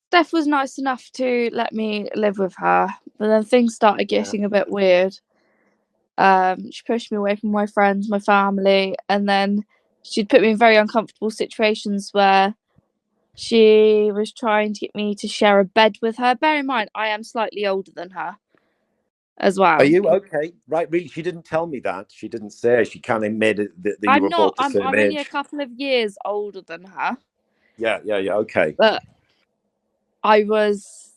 Steph was nice enough to let me live with her, but then things started getting a bit weird. She pushed me away from my friends, my family, and then she'd put me in very uncomfortable situations where she was trying to get me to share a bed with her. Bear in mind, I am slightly older than her as well. Are you okay? Right, really? She didn't tell me that. She didn't say. She kind of made it that you were both the same I'm age. only a couple of years older than her. Yeah. Okay. But I was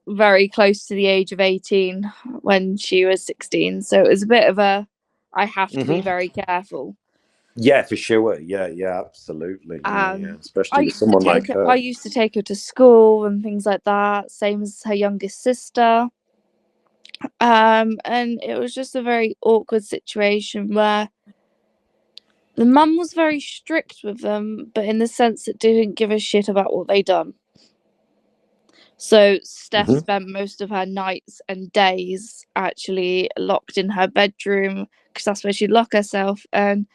very close to the age of 18 when she was 16. So it was a bit of a, I have to be very careful. Yeah, for sure. Yeah, absolutely. Yeah. Especially with someone like her. I used to take her to school and things like that. Same as her youngest sister. And it was just a very awkward situation where the mum was very strict with them, but in the sense that didn't give a shit about what they done. So Steph spent most of her nights and days actually locked in her bedroom because that's where she'd lock herself, and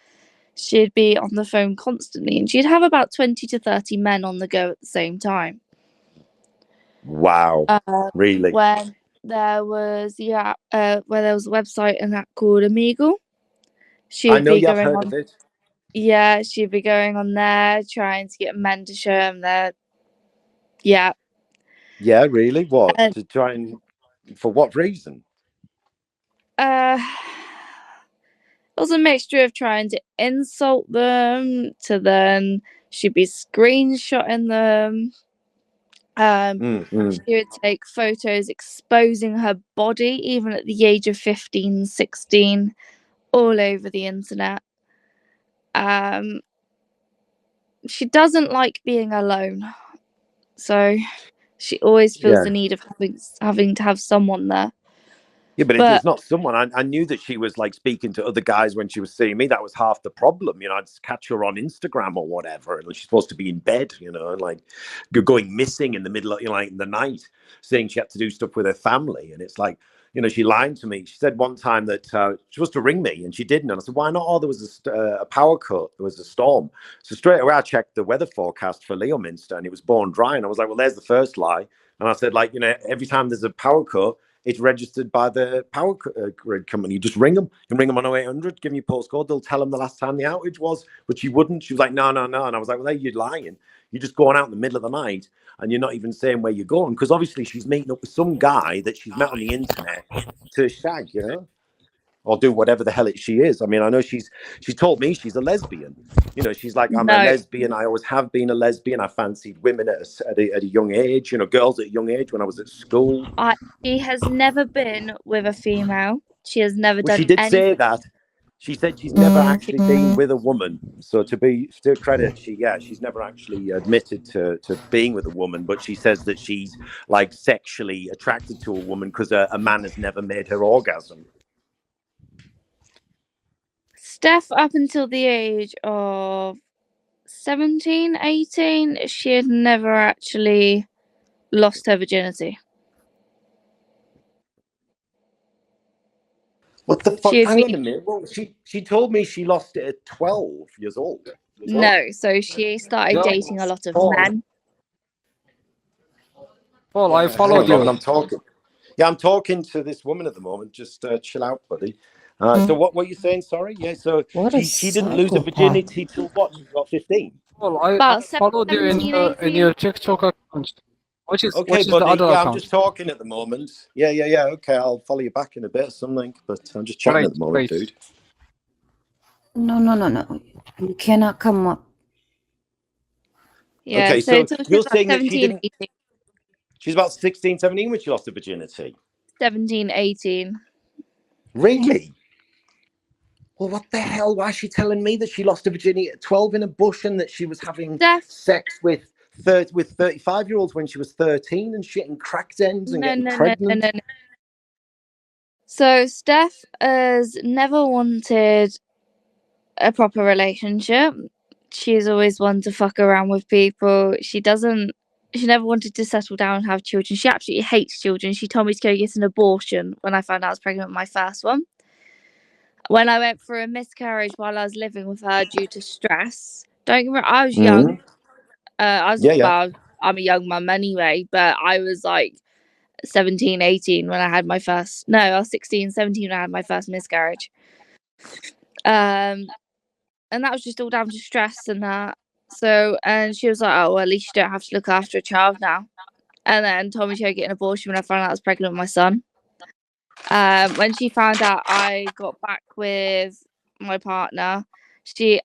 she'd be on the phone constantly, and she'd have about 20 to 30 men on the go at the same time. Wow. Really? When there was where there was a website and that called Omegle. I know you've heard of it. Yeah, she'd be going on there trying to get men to show them their. Yeah. Yeah, really? What? To try and for what reason? It was a mixture of trying to insult them to then she'd be screenshotting them. She would take photos exposing her body, even at the age of 15, 16, all over the internet. She doesn't like being alone, so she always feels the need of having to have someone there. Yeah, but it's not someone. I knew that she was like speaking to other guys when she was seeing me. That was half the problem. I'd catch her on Instagram or whatever, and she's supposed to be in bed, and like going missing in the middle of, like in the night, saying she had to do stuff with her family. And it's like, she lied to me. She said one time that she was supposed to ring me and she didn't. And I said, why not? Oh, there was a power cut. There was a storm. So straight away, I checked the weather forecast for Leominster and it was bone dry. And I was like, well, there's the first lie. And I said, like, every time there's a power cut, it's registered by the power grid company. You just ring them. You can ring them on 0800, give them your postcode. They'll tell them the last time the outage was. But she wouldn't. She was like, no. And I was like, well, you're lying. You're just going out in the middle of the night and you're not even saying where you're going. Because obviously she's meeting up with some guy that she's met on the internet to shag, or do whatever the hell she is. I mean, I know she told me she's a lesbian. She's like, I'm a lesbian. I always have been a lesbian. I fancied women at a young age, girls at a young age when I was at school. She has never been with a female. She has never done anything. She did say that. She said she's never actually been with a woman. So to credit, she's never actually admitted to being with a woman, but she says that she's like sexually attracted to a woman because a man has never made her orgasm. Steph, up until the age of 17, 18, she had never actually lost her virginity. What the fuck? Hang on a minute. Well, she told me she lost it at 12 years old. No, so she started dating a lot of men. Paul, I followed you. I'm talking. Yeah, I'm talking to this woman at the moment. Just chill out, buddy. So what were you saying? Sorry. Yeah. So she didn't lose her virginity till what? She got 15. Paul, I followed you in your TikTok account. Which is okay, the other account? I'm just talking at the moment. Yeah. Okay, I'll follow you back in a bit or something. But I'm just chatting at the moment, dude. No. You cannot come up. Yeah, okay, so you're saying that she didn't... She's about 16, 17 when she lost her virginity? 17, 18. Really? Well, what the hell? Why is she telling me that she lost her virginity at 12 in a bush and that she was having sex with 35-year-olds when she was 13 and shit and crack dens and getting pregnant? No. So Steph has never wanted a proper relationship. She's always wanted to fuck around with people. She never wanted to settle down and have children. She absolutely hates children. She told me to go get an abortion when I found out I was pregnant with my first one. When I went for a miscarriage while I was living with her due to stress. Don't get me wrong, I was young. I was I'm a young mum anyway, but I was like 17, 18 when I had my first. No, I was 16, 17 when I had my first miscarriage. And that was just all down to stress and that. So, and she was like, "Oh, well, at least you don't have to look after a child now." And then told me to go get an abortion when I found out I was pregnant with my son. When she found out I got back with my partner,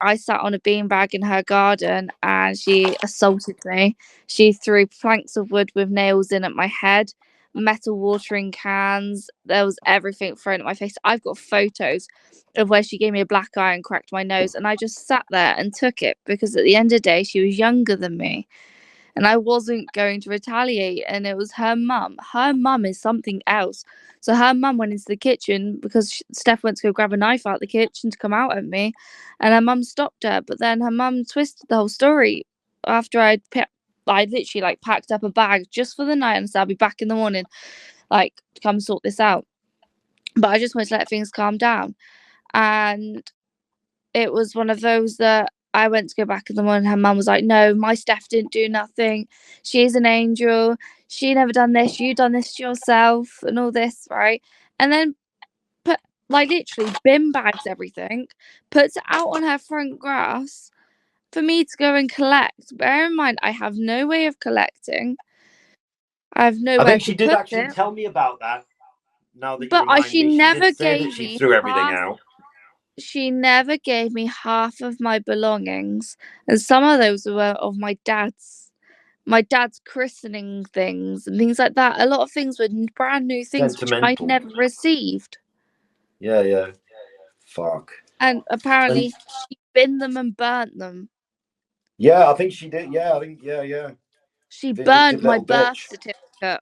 I sat on a beanbag in her garden and she assaulted me. She threw planks of wood with nails in at my head, metal watering cans. There was everything thrown at my face. I've got photos of where she gave me a black eye and cracked my nose, and I just sat there and took it because at the end of the day, she was younger than me. And I wasn't going to retaliate. And it was her mum. Her mum is something else. So her mum went into the kitchen because Steph went to go grab a knife out the kitchen to come out at me. And her mum stopped her. But then her mum twisted the whole story after I'd literally like packed up a bag just for the night and said, "I'll be back in the morning, like to come sort this out." But I just wanted to let things calm down. And it was one of those that I went to go back in the morning. Her mum was like, "No, my Steph didn't do nothing. She's an angel. She never done this. You done this to yourself and all this, right?" And then put like literally bin bags everything, puts it out on her front grass for me to go and collect. Bear in mind, I have no way of collecting. I have I nowhere think to she did put actually it. tell me about that. Now that you But remind she me, she never did say that gave she me threw everything half. out. She never gave me half of my belongings, and some of those were of my dad's christening things and things like that. A lot of things were brand new things which I Sentimental. never received. Yeah. Fuck. And apparently she binned them and burnt them. Yeah, I think she did. Yeah, I think, yeah. She Vindictive burnt my little birth bitch. certificate.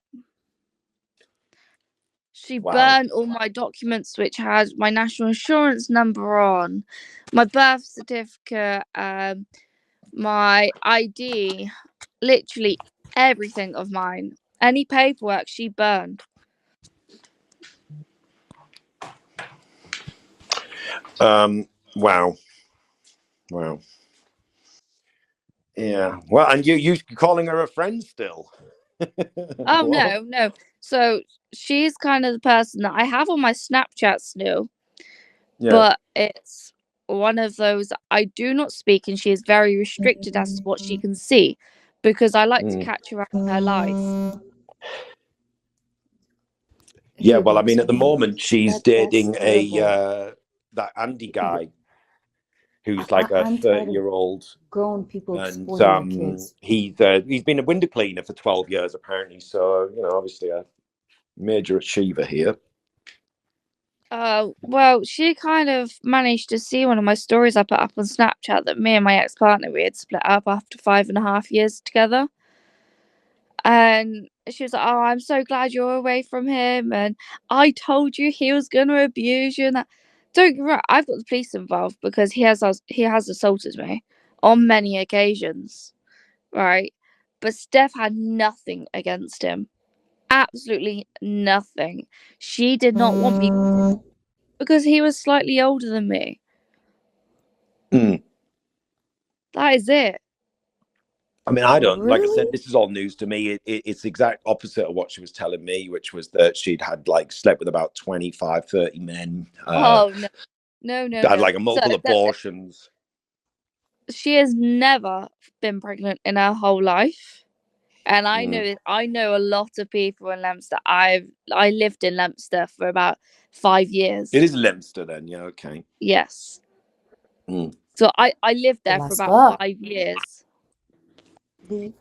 She Wow. burnt all my documents which had my national insurance number on, my birth certificate, my ID, literally everything of mine. Any paperwork she burned. Wow. Yeah. Well, and you calling her a friend still? Oh, What? no. So she's kind of the person that I have on my Snapchat still, Yeah. but it's one of those I do not speak, and she is very restricted as to what she can see because I like to catch her out in her lies. Yeah, Here, well, I babes, mean, at the come on. moment, she's That's dating terrible. that Andy guy who's like a I'm tired of 30-year-old, grown people and exploiting their kids. he's been a window cleaner for 12 years apparently. So obviously a major achiever here. Well, she kind of managed to see one of my stories I put up on Snapchat that me and my ex-partner, we had split up after 5.5 years together. And she was like, "Oh, I'm so glad you're away from him. And I told you he was going to abuse you." And that. Don't get me wrong, I've got the police involved because he has assaulted me on many occasions, right? But Steph had nothing against him. Absolutely nothing. She did not want me because he was slightly older than me. That is it. I mean, I don't, like I said, Really? this is all news to me. It's the exact opposite of what she was telling me, which was that she'd had like slept with about 25, 30 men. Oh, no. Had like a multiple abortions. She has never been pregnant in her whole life. And I know a lot of people in Leominster. I lived in Leominster for about 5 years. It is Leominster then, yeah, okay. Yes. So I lived there for about 5 years.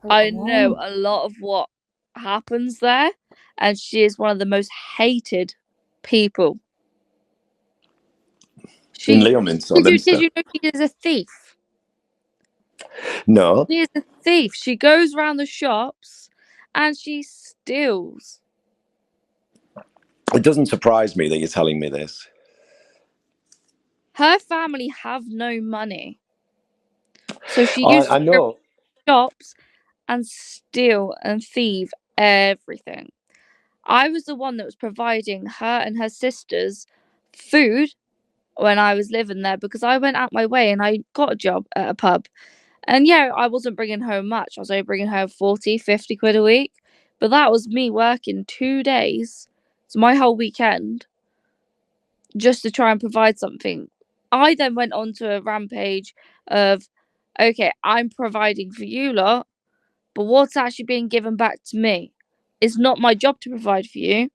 I know a lot of what happens there, and she is one of the most hated people. In Leominster, Did you know she is a thief? No. She is a thief. She goes around the shops and she steals. It doesn't surprise me that you're telling me this. Her family have no money. So she used to go to shops and steal and thieve everything. I was the one that was providing her and her sisters food when I was living there because I went out my way and I got a job at a pub. And yeah, I wasn't bringing home much. I was only bringing home 40, 50 quid a week. But that was me working 2 days, so my whole weekend, just to try and provide something. I then went on to a rampage of, okay, I'm providing for you lot, but what's actually being given back to me? It's not my job to provide for you.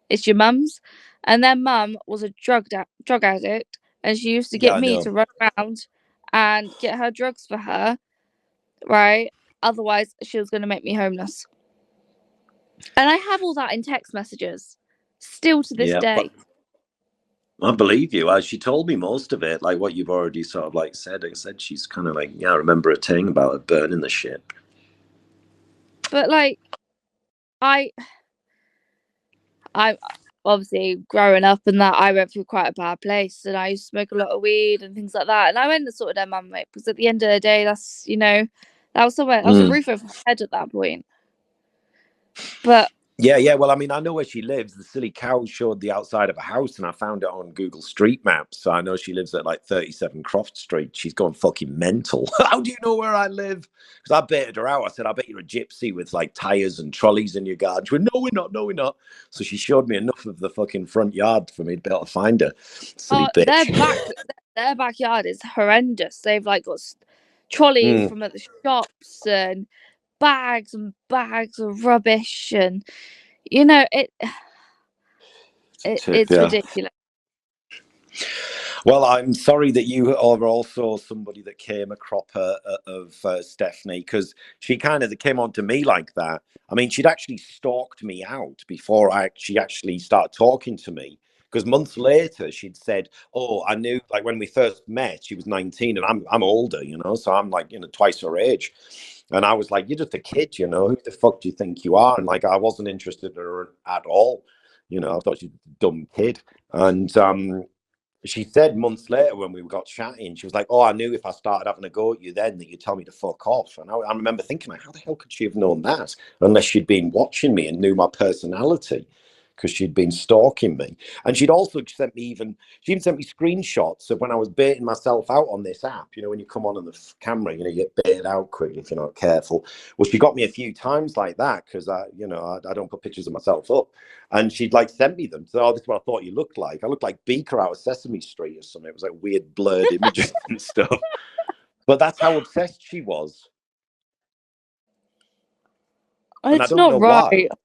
It's your mum's. And their mum was a drug addict, and she used to Yeah, get I me know. to run around and get her drugs for her, right? Otherwise, she was going to make me homeless. And I have all that in text messages, still to this Yeah, day. I believe you. She told me most of it, like what you've already sort of like said. I said she's kind of like, yeah, I remember a thing about her burning the shit. But like, I obviously growing up and that, I went through quite a bad place, and I used to smoke a lot of weed and things like that. And I went and sorted their mum out, because at the end of the day, that's, you know, that was somewhere, that was a roof over my head at that point. But Yeah. Well, I mean, I know where she lives. The silly cow showed the outside of a house, and I found it on Google Street Maps. So I know she lives at like 37 Croft Street. She's gone fucking mental. How do you know where I live? Because I baited her out. I said, I bet you're a gypsy with like tires and trolleys in your garden. She went, no, we're not. No, we're not. So she showed me enough of the fucking front yard for me to be able to find her. Silly bitch. their backyard is horrendous. They've like got trolleys from at the shops and bags of rubbish, and you know it's ridiculous. Well, I'm sorry that you are also somebody that came a cropper of Stephanie, because she kind of came on to me like that. I mean, she'd actually stalked me out before she actually started talking to me. Because months later, she'd said, "Oh, I knew." Like when we first met, she was 19, and I'm older, you know, so I'm like, you know, twice her age. And I was like, "You're just a kid, you know. Who the fuck do you think you are?" And like, I wasn't interested in her at all. You know, I thought she was a dumb kid. And she said months later when we got chatting, she was like, "Oh, I knew if I started having a go at you then that you'd tell me to fuck off." And I remember thinking, like, how the hell could she have known that unless she'd been watching me and knew my personality, because she'd been stalking me. And she even sent me screenshots of when I was baiting myself out on this app. You know, when you come on the camera, you know, you get baited out quickly if you're not careful. Well, she got me a few times like that because I don't put pictures of myself up. And she'd like sent me them. So, oh, this is what I thought you looked like. I looked like Beaker out of Sesame Street or something. It was like weird blurred images and stuff. But that's how obsessed she was. And I It's don't not know right. why.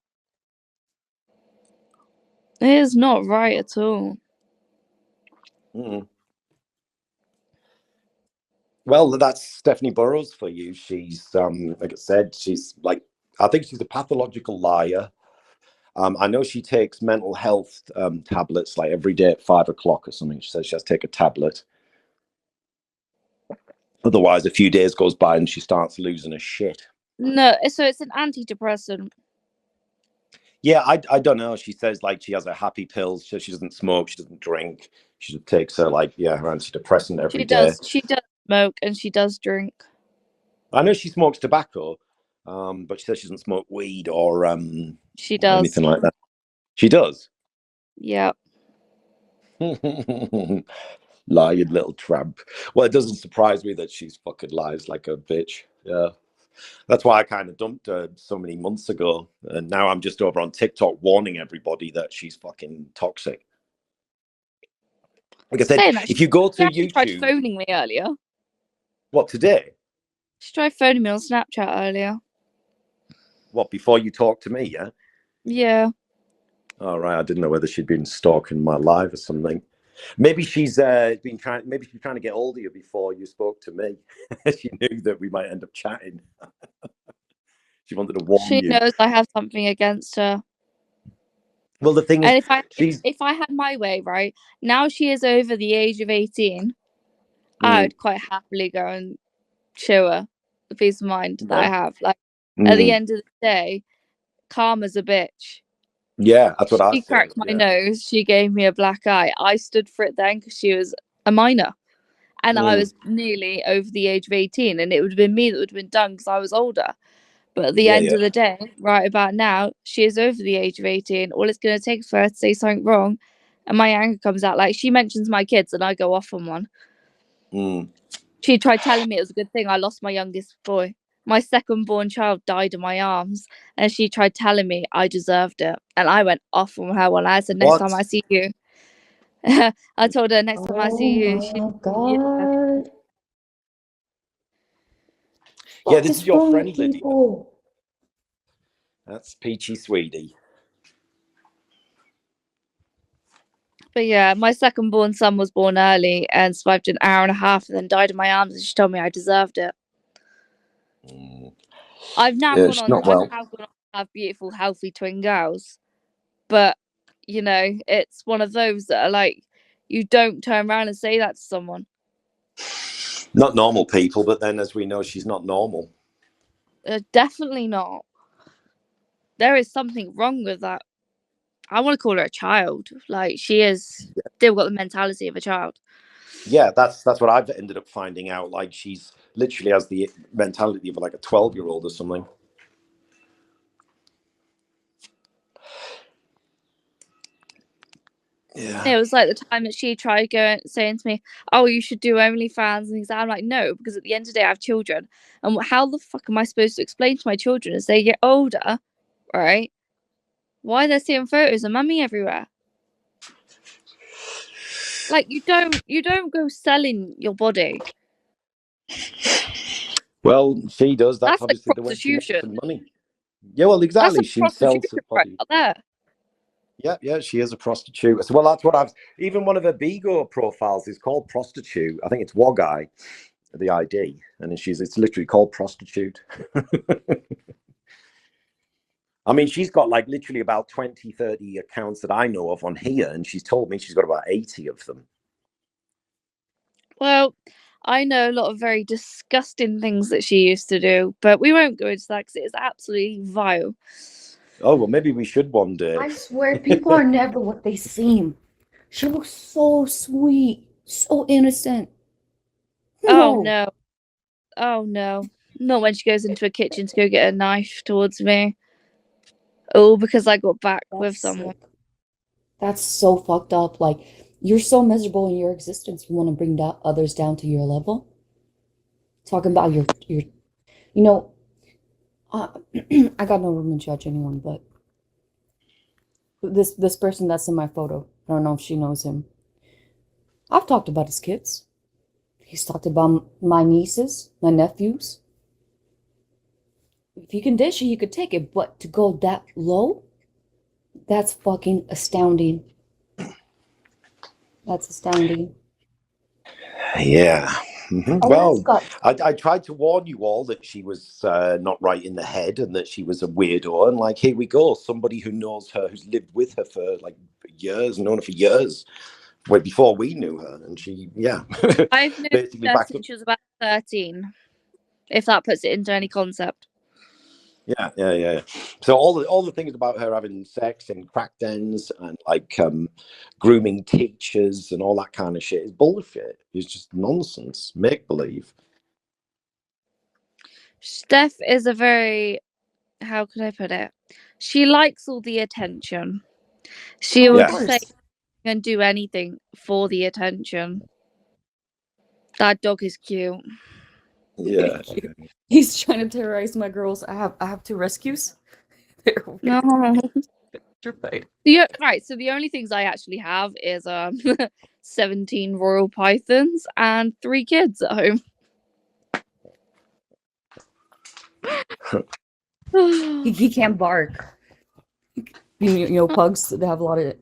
It is not right at all. Well, that's Stephanie Burrows for you. She's like I said, she's like, I think she's a pathological liar. I know she takes mental health tablets like every day at 5 o'clock or something. She says she has to take a tablet. Otherwise, a few days goes by and she starts losing her shit. No, so it's an antidepressant. Yeah, I don't know. She says like she has her happy pills. She doesn't smoke. She doesn't drink. She just takes her her antidepressant every day. She does smoke and she does drink. I know she smokes tobacco, but she says she doesn't smoke weed or She does. anything like that. She does. Yeah. Lying little tramp. Well, it doesn't surprise me that she's fucking lies like a bitch. Yeah. That's why I kind of dumped her so many months ago. And now I'm just over on TikTok warning everybody that she's fucking toxic. Like I said, if you go to YouTube. Tried phoning me earlier. What, today? She tried phoning me on Snapchat earlier. What, before you talked to me, yeah? Yeah. All right, I didn't know whether she'd been stalking my live or something. Maybe she's trying to get hold of you before you spoke to me. She knew that we might end up chatting. She wanted to warn you. She knows I have something against her. Well, the thing is, and if I had my way, right, now she is over the age of 18, I would quite happily go and show her the peace of mind that I have. Like, at the end of the day, karma's a bitch. Yeah, that's what I She said. cracked my nose. She gave me a black eye. I stood for it then because she was a minor. And I was nearly over the age of 18. And it would have been me that would have been done because I was older. But at the end of the day, right about now, she is over the age of 18. All it's going to take is for her to say something wrong. And my anger comes out. Like, she mentions my kids and I go off on one. She tried telling me it was a good thing I lost my youngest boy. My second born child died in my arms, and she tried telling me I deserved it. And I went off on her when I said, next time I see you. I told her, next time I see you. Oh my God. Yeah, this is your wrong friend, with Lydia. people? That's Peachy Sweetie. But yeah, my second born son was born early and survived an hour and a half and then died in my arms, and she told me I deserved it. I've now gone on to have beautiful, healthy twin girls. But, you know, it's one of those that are like, you don't turn around and say that to someone. Not normal people, but then as we know, she's not normal. Definitely not. There is something wrong with that. I want to call her a child. Like, she is still got the mentality of a child. Yeah, that's what I've ended up finding out. Like, she's literally has the mentality of like a 12-year-old or something. Yeah. It was like the time that she tried saying to me, oh, you should do OnlyFans and things. I'm like, no, because at the end of the day, I have children. And how the fuck am I supposed to explain to my children as they get older, right? Why they're seeing photos of mummy everywhere? Like, you don't go selling your body. Well, she does. That's like obviously the way she makes prostitution. some money. Yeah, well, exactly. That's She prostitution sells her right body. out there. Yeah, she is a prostitute. So, well, that's what I've. Even one of her Bigo profiles is called prostitute. I think it's Wagai, the ID, and it's literally called prostitute. I mean, she's got like literally about 20, 30 accounts that I know of on here, and she's told me she's got about 80 of them. Well, I know a lot of very disgusting things that she used to do, but we won't go into that because it is absolutely vile. Oh, well, maybe we should one day. I swear, people are never what they seem. She looks so sweet, so innocent. No. Oh, no. Not when she goes into a kitchen to go get a knife towards me. Oh, because I got back with someone. Sick. That's so fucked up. Like, you're so miserable in your existence. You want to bring others down to your level. Talking about your you know, I got no room to judge anyone, but this person that's in my photo, I don't know if she knows him. I've talked about his kids. He's talked about my nieces, my nephews. If you can dish it, you could take it, but to go that low, that's fucking astounding. That's astounding. Yeah. Mm-hmm. Oh, Well, I tried to warn you all that she was not right in the head and that she was a weirdo. And like, here we go. Somebody who knows her, who's lived with her for like years, known her for years, way before we knew her. And she, yeah. I've known basically her since she was about 13, if that puts it into any concept. Yeah. So all the things about her having sex in crack dens and like grooming teachers and all that kind of shit is bullshit. It's just nonsense, make believe. Steph is a very, how can I put it? She likes all the attention. She would say and do anything for the attention. That dog is cute. Yeah. He's trying to terrorize my girls. I have two rescues. No. Yeah, right. So the only things I actually have is 17 royal pythons and 3 kids at home. he can't bark. You know, pugs, they have a lot of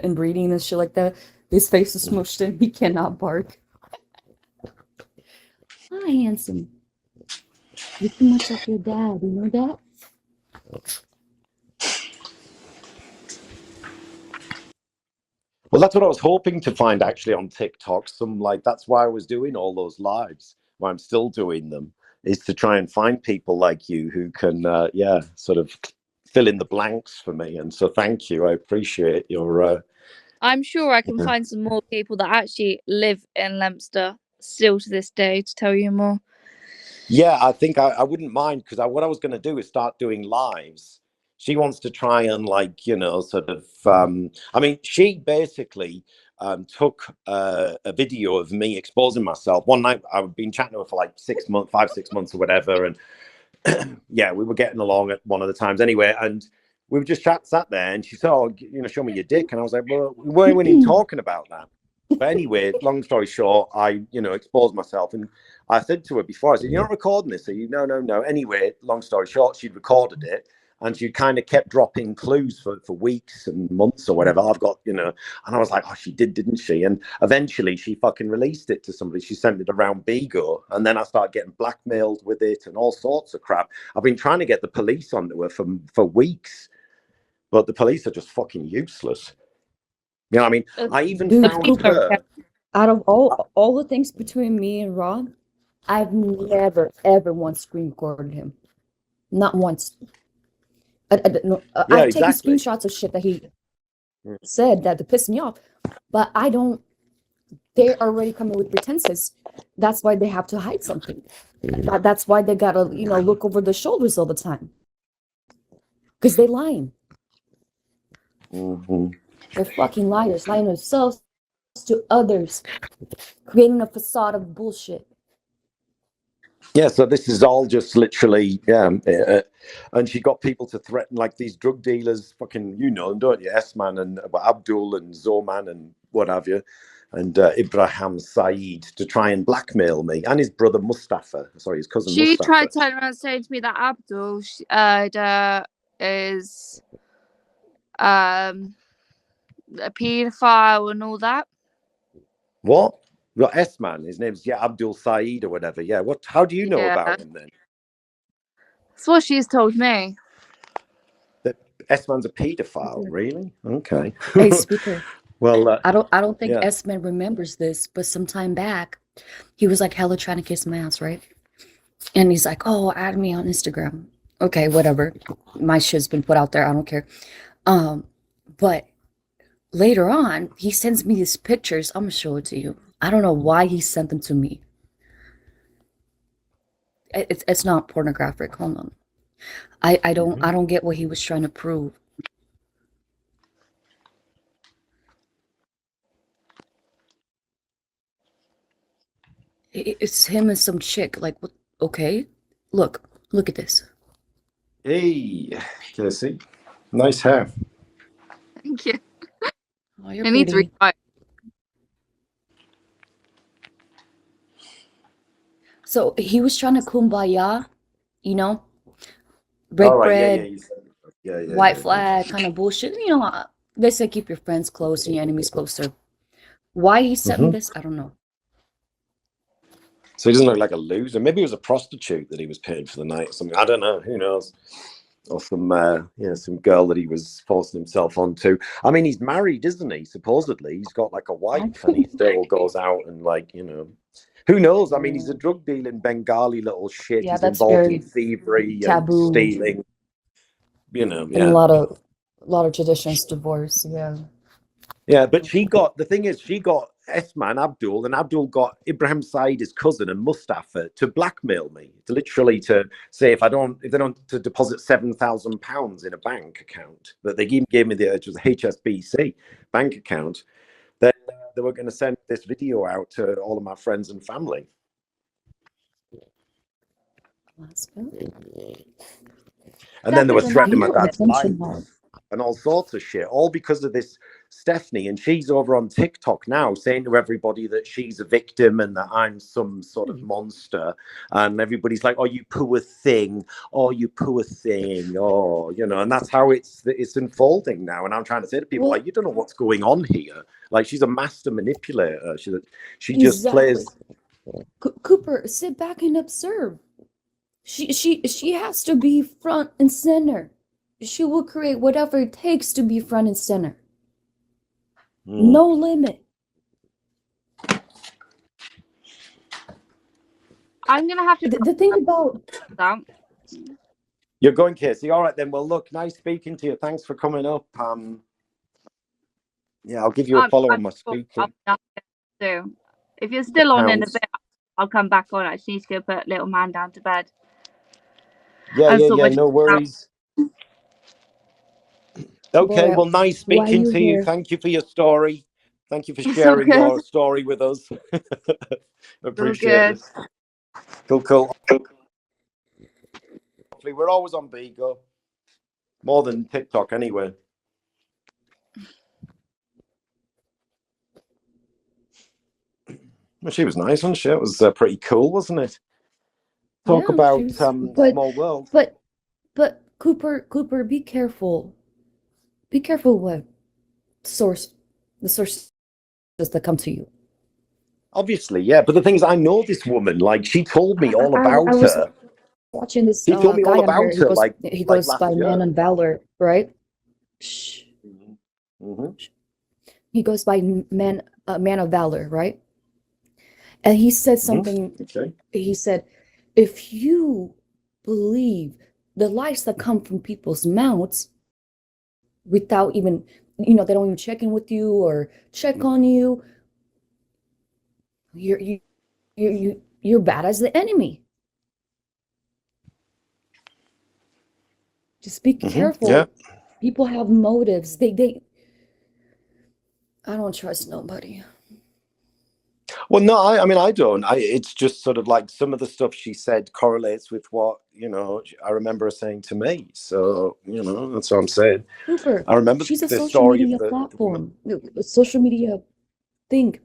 inbreeding and shit like that. His face is smushed in. He cannot bark. Hi, handsome. You're too much like your dad. You know that? Well, that's what I was hoping to find actually on TikTok. That's why I was doing all those lives. Why I'm still doing them is to try and find people like you who can, sort of fill in the blanks for me. And so, thank you. I appreciate your. I'm sure I can find some more people that actually live in Leominster still to this day to tell you more. Yeah, I think I wouldn't mind because what I was going to do is start doing lives. She wants to try and sort of. I mean, she basically took a video of me exposing myself. One night I've been chatting to her for like 6 months, 5-6 months or whatever, and yeah, we were getting along at one of the times anyway, and we were just sat there, and she said, "Oh, show me your dick," and I was like, "Well, we weren't even talking about that." But anyway, long story short, I exposed myself, and I said to her before, I said, "You're not recording this, are you?" No. Anyway, long story short, she'd recorded it, and she kind of kept dropping clues for weeks and months or whatever. I've got, and I was like, "Oh, she did, didn't she?" And eventually she fucking released it to somebody. She sent it around Bigo, and then I started getting blackmailed with it and all sorts of crap. I've been trying to get the police onto her for weeks, but the police are just fucking useless. You know what I mean? I even found her. Out of all the things between me and Rob, I've never ever once screen recorded him. Not once. I've taken screenshots of shit that he said that pissed me off, but I don't. They're already coming with pretenses. That's why they have to hide something. That's why they gotta look over their shoulders all the time, because they're lying. They're fucking liars, lying to themselves, to others, creating a facade of bullshit. Yeah, so this is all just literally, and she got people to threaten, like these drug dealers, fucking, don't you, S-Man and Abdul and Zoman and what have you, and Ibrahim Saeed, to try and blackmail me, and his brother Mustafa, sorry, his cousin She Mustafa. tried to turn around and say to me that Abdul is a paedophile and all that. What? Well, S-Man, his name's Abdul Saeed or whatever. Yeah, what? How do you know about him then? That's what she's told me. That S-Man's a paedophile, really? Okay. Hey, speaker. Well, I don't think S-Man remembers this, but some time back, he was like hella trying to kiss my ass, right? And he's like, "Oh, add me on Instagram." Okay, whatever. My shit's been put out there. I don't care. But later on, he sends me these pictures. I'm gonna show it to you. I don't know why he sent them to me. It's not pornographic. Hold on. I don't get what he was trying to prove. It's him and some chick. Like, what? Okay, look at this. Hey, can I see? Nice hair. Thank you. Oh, you're I need to retire. So he was trying to kumbaya, break bread, white flag kind of bullshit. They say keep your friends close and your enemies closer. Why he sent me this, I don't know. So he doesn't look like a loser. Maybe it was a prostitute that he was paying for the night or something. I don't know. Who knows? Or some girl that he was forcing himself onto. I mean, he's married, isn't he? Supposedly, he's got like a wife, and he still goes out and who knows? I mean, he's a drug dealing Bengali little shit. Yeah, he's that's involved very in thievery taboo. and stealing. And a lot of traditions, divorce. Yeah, but she got S-Man Abdul, and Abdul got Ibrahim Saeed, his cousin, and Mustafa to blackmail me, to say if they don't to deposit £7,000 in a bank account that they gave me, it was a HSBC bank account, then they were going to send this video out to all of my friends and family. And then they were threatening my dad's life and all sorts of shit, all because of this Stephanie. And she's over on TikTok now saying to everybody that she's a victim and that I'm some sort of monster. And everybody's like, "Oh, you poor thing. Oh, you poor thing. Oh," and that's how it's unfolding now. And I'm trying to say to people, you don't know what's going on here. Like, she's a master manipulator. She just plays. Cooper, sit back and observe. She has to be front and center. She will create whatever it takes to be front and center. No limit. I'm gonna have to. The thing about that. You're going, Casey. All right then. Well, look, nice speaking to you. Thanks for coming up. Yeah, I'll give you a follow on my speaking. If you're still on in a bit, I'll come back on. I just need to go put little man down to bed. Yeah, no worries. Okay, well, nice speaking to you. Thank you for your story. Thank you for It's all sharing good. your story with us. Appreciate Good. this. Cool. We're always on Bigo. More than TikTok, anyway. Well, she was nice, wasn't she? It was pretty cool, wasn't it? Talk about small world. But Cooper, be careful. Be careful what the sources that come to you. Obviously, yeah. But the thing is, I know this woman. Like, she told me all about I was her. watching this She told me guy all on her. about her, He like goes by last Man year. on Valor, right? Shh. Mm-hmm. He goes by Man of Valor, right? And he said something. Okay. He said, if you believe the lies that come from people's mouths without even, they don't even check in with you or check on you, you're bad as the enemy. Just be careful. Yeah. People have motives. They I don't trust nobody. Well, no, I mean, I don't. It's just sort of like some of the stuff she said correlates with what, I remember her saying to me. So, that's what I'm saying. Cooper, I remember she's a the social story of media the woman. platform, a social media thing.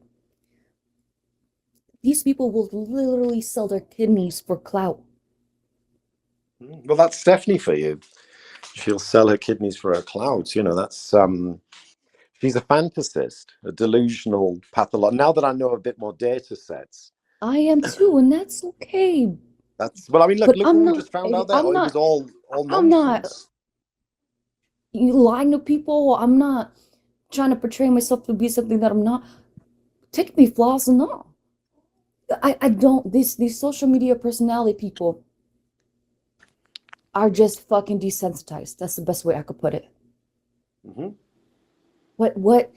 These people will literally sell their kidneys for clout. Well, that's Stephanie for you. She'll sell her kidneys for her clouds. That's she's a fantasist, a delusional pathological. Now that I know a bit more data sets, I am too, and that's okay. Well, I mean, look But what I'm we not. just found out there. I'm Oh, it was not. all I'm not nonsense. lying to people. I'm not trying to portray myself to be something that I'm not. Take me flaws and all. I don't. These social media personality people are just fucking desensitized. That's the best way I could put it. Mm-hmm. What?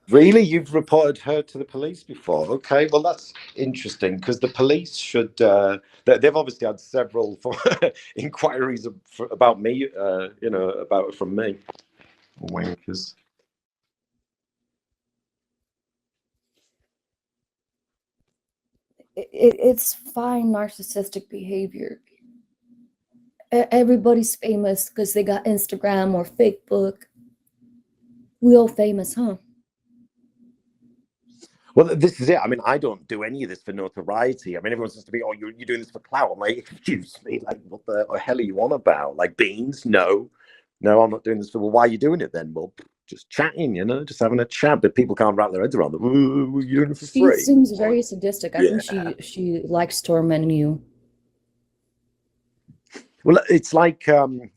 Really? You've reported her to the police before? Okay, well, that's interesting because the police should. They've obviously had several inquiries about me. About from me. Wankers. It's fine narcissistic behavior. Everybody's famous because they got Instagram or Facebook. We all famous, huh? Well, this is it. I mean, I don't do any of this for notoriety. I mean, everyone says to me, "Oh, you're doing this for clout." I'm like, "Excuse me, like, what the hell are you on about? Like beans? No, I'm not doing this for. Well, why are you doing it then? Well, just chatting, just having a chat. But people can't wrap their heads around it. You're doing it for She free. seems very sadistic. I Yeah. think she likes tormenting you. Well, it's like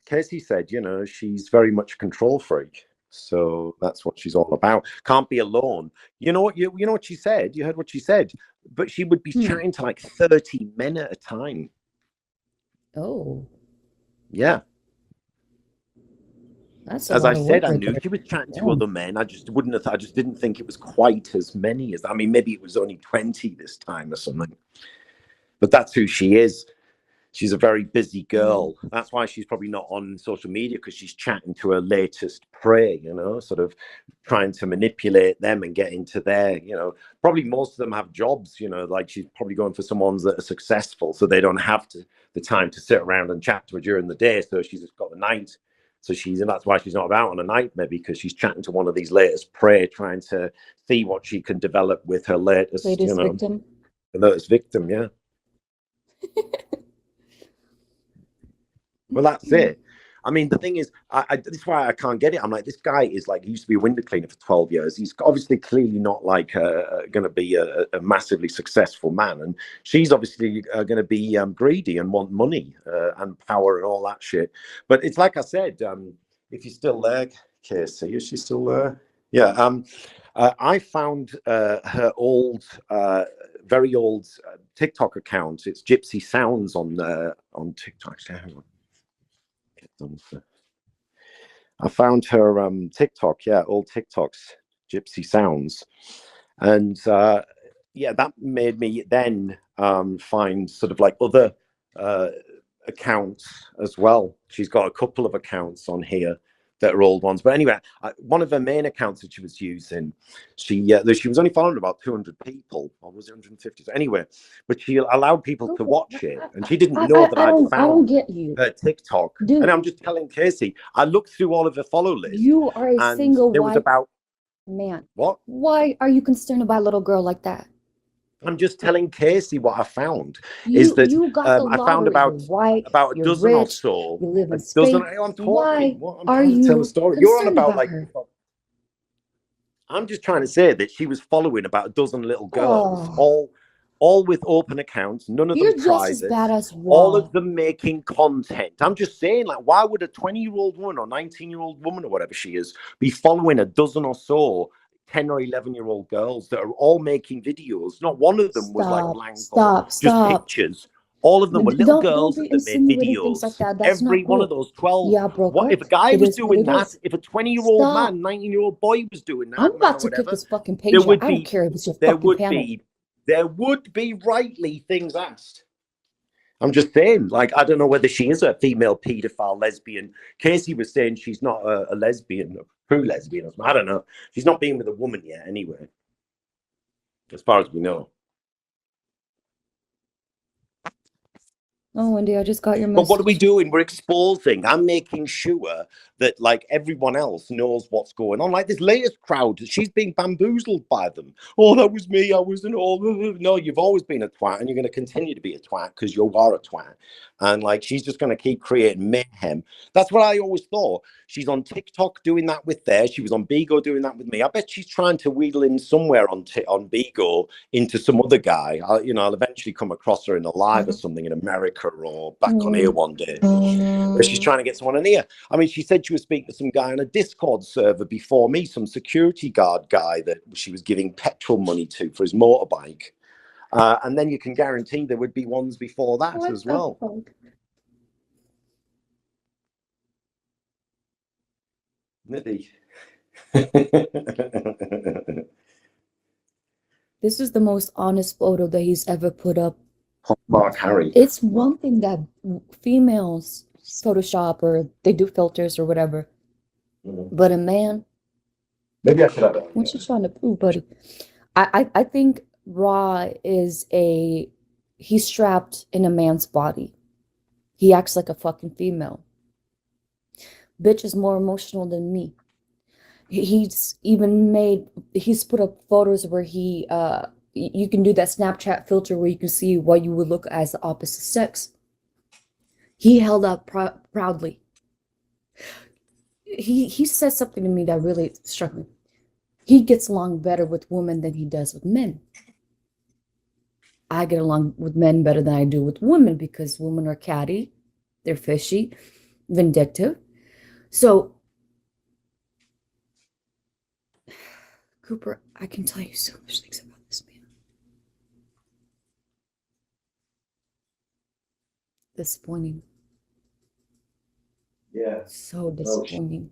Casey said. She's very much a control freak. So that's what she's all about. Can't be alone. You know what? You know what she said. You heard what she said. But she would be chatting to like 30 men at a time. Oh, Yeah. that's a As I lot of said, work I right knew there. she was chatting to Yeah. other men. I just wouldn't have. I just didn't think it was quite as many as. I mean, maybe it was only 20 this time or something. But that's who she is. She's a very busy girl. That's why she's probably not on social media because she's chatting to her latest prey, sort of trying to manipulate them and get into their, probably most of them have jobs, like she's probably going for some ones that are successful so they don't have the time to sit around and chat to her during the day. So she's got the night. So and that's why she's not about on a night, maybe because she's chatting to one of these latest prey, trying to see what she can develop with her latest Victim. The latest victim, yeah. Well, that's it. I mean, the thing is, this is why I can't get it. I'm like, this guy is like, he used to be a window cleaner for 12 years. He's obviously clearly not like going to be a massively successful man. And she's obviously going to be greedy and want money and power and all that shit. But it's like I said, if you're still there, Casey, is she still there? Yeah. I found her very old TikTok account. It's Gypsy Sounds on TikTok. I found her TikTok, old TikToks, Gypsy Sounds, and that made me then find sort of like other accounts as well. She's got a couple of accounts on here that are old ones. But anyway, one of her main accounts that she was using, she was only following about 200 people, or was it 150? So anyway, but she allowed people to watch it, and she didn't know that I'd I don't found get you. her TikTok. Dude, and I'm just telling Casey, I looked through all of her follow list. You are a and single there was white about man. what? Why are you concerned about a little girl like that? I'm just telling Casey what I found is that you got the I found lottery. You're about a you're dozen or rich, so. you live in A dozen. Spain. I'm talking. Why I'm are trying to tell a you story. You're on concerned about about like. her? I'm just trying to say that she was following about a dozen little girls, Oh, all with open accounts, none of them you're just as private, bad as all of Raw. them making content. I'm just saying, like, why would a 20-year-old woman or 19-year-old woman or whatever she is be following a dozen or so 10 or 11-year-old girls that are all making videos? Not one of them was like blank or just Stop. pictures. All of them were little Don't girls be that made insinuating things like videos. that. That's Every not one of cool. those 12. Yeah, broke What if up. a guy It was is what doing it that? is. If a 20-year-old Stop. man, 19-year-old boy was doing that, I'm man, about or to kick whatever, his fucking there page out. would I don't be care if it's your there fucking would panel. be rightly things asked. I'm just saying, like, I don't know whether she is a female paedophile lesbian. Casey was saying she's not a lesbian, a true lesbian. I don't know. She's not been with a woman yet, anyway, as far as we know. Oh, Wendy, I just got your But message. what are we doing? We're exposing. I'm making sure that, like, everyone else knows what's going on. Like this latest crowd, she's being bamboozled by them. Oh, that was me. I wasn't all. No, you've always been a twat, and you're going to continue to be a twat because you are a twat. And like, she's just going to keep creating mayhem. That's what I always thought. She's on TikTok doing that with there. She was on Bigo doing that with me. I bet she's trying to wheedle in somewhere on Bigo into some other guy. I'll eventually come across her in a live or something in America or back on here one day. Where she's trying to get someone in here. I mean, she said she was speaking to some guy on a Discord server before me, some security guard guy that she was giving petrol money to for his motorbike. And then you can guarantee there would be ones before that as well. This is the most honest photo that he's ever put up. Mark Harry. It's one thing that females Photoshop or they do filters or whatever. But a man, maybe I should have that. what you trying to prove, buddy? I think Ra is he's trapped in a man's body. He acts like a fucking female. Bitch is more emotional than me. He's put up photos where you can do that Snapchat filter where you can see what you would look as the opposite sex. He held up proudly. He said something to me that really struck me. He gets along better with women than he does with men. I get along with men better than I do with women because women are catty, they're fishy, vindictive. So, Cooper, I can tell you so much things about this man. Disappointing. Yeah. So disappointing.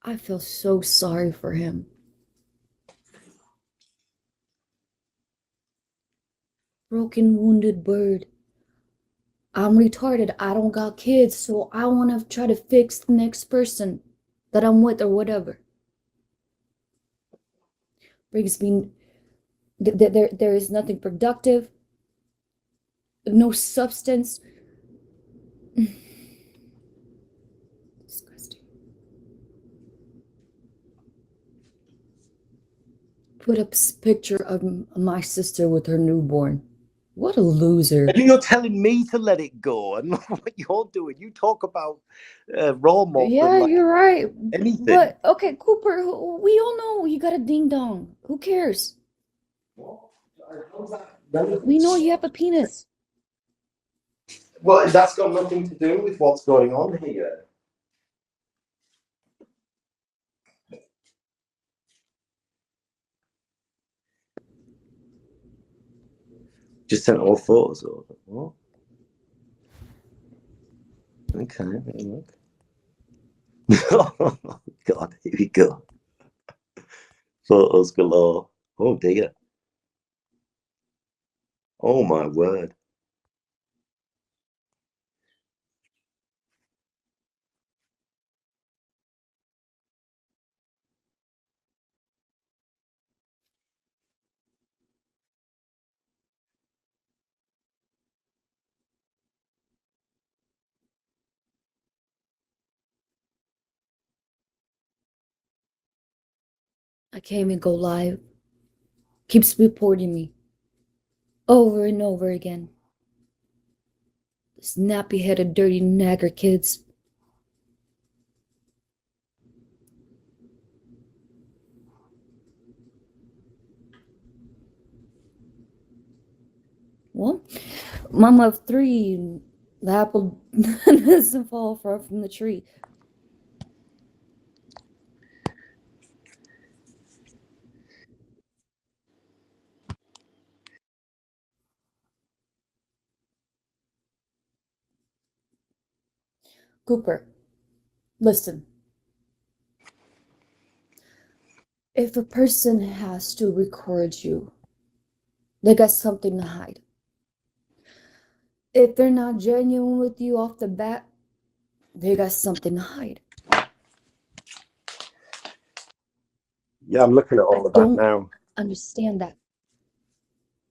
I feel so sorry for him. Broken, wounded bird. I'm retarded. I don't got kids, so I want to try to fix the next person that I'm with or whatever. Brings me. There is nothing productive. No substance. Disgusting. Put up a picture of my sister with her newborn. What a loser. And you're telling me to let it go, and look what you're doing. You talk about raw more Yeah, than like you're right. anything. But okay, Cooper, we all know you got a ding dong. Who cares? We know you have a penis. Well, that's got nothing to do with what's going on here. Just sent all photos over. What? Okay, let me look. Oh, God, here we go. Photos galore. Oh, dear. Oh, my word. I can't even go live. Keeps reporting me over and over again. This nappy-headed, dirty nagger kids. Well, mama of three, the apple doesn't fall far from the tree. Cooper, listen. If a person has to record you, they got something to hide. If they're not genuine with you off the bat, they got something to hide. Yeah, I'm looking at all I of that don't now. understand that.